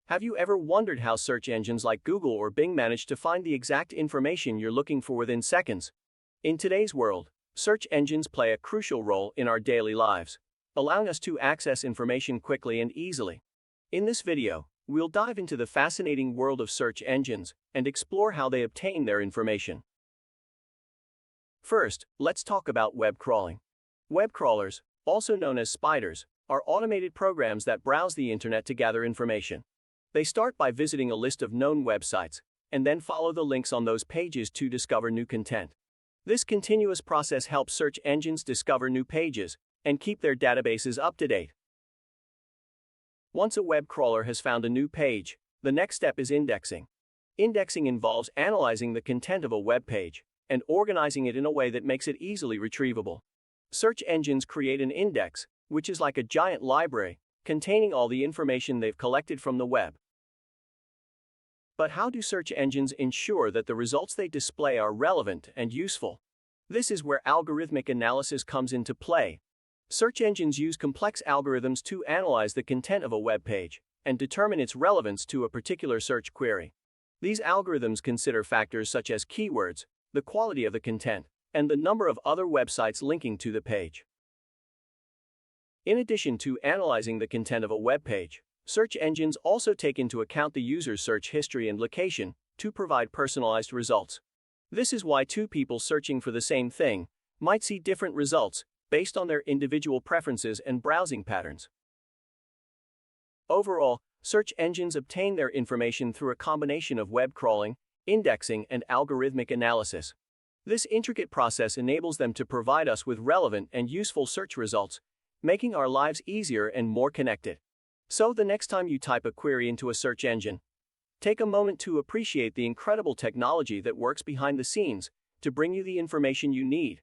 Have you ever wondered how search engines like Google or Bing manage to find the exact information you're looking for within seconds? In today's world, search engines play a crucial role in our daily lives, allowing us to access information quickly and easily. In this video, we'll dive into the fascinating world of search engines and explore how they obtain their information. First, let's talk about web crawling. Web crawlers, also known as spiders, are automated programs that browse the internet to gather information. They start by visiting a list of known websites, and then follow the links on those pages to discover new content. This continuous process helps search engines discover new pages and keep their databases up to date. Once a web crawler has found a new page, the next step is indexing. Indexing involves analyzing the content of a web page and organizing it in a way that makes it easily retrievable. Search engines create an index, which is like a giant library, containing all the information they've collected from the web. But how do search engines ensure that the results they display are relevant and useful? This is where algorithmic analysis comes into play. Search engines use complex algorithms to analyze the content of a web page and determine its relevance to a particular search query. These algorithms consider factors such as keywords, the quality of the content, and the number of other websites linking to the page. In addition to analyzing the content of a web page, search engines also take into account the user's search history and location to provide personalized results. This is why two people searching for the same thing might see different results based on their individual preferences and browsing patterns. Overall, search engines obtain their information through a combination of web crawling, indexing, and algorithmic analysis. This intricate process enables them to provide us with relevant and useful search results, making our lives easier and more connected. So the next time you type a query into a search engine, take a moment to appreciate the incredible technology that works behind the scenes to bring you the information you need.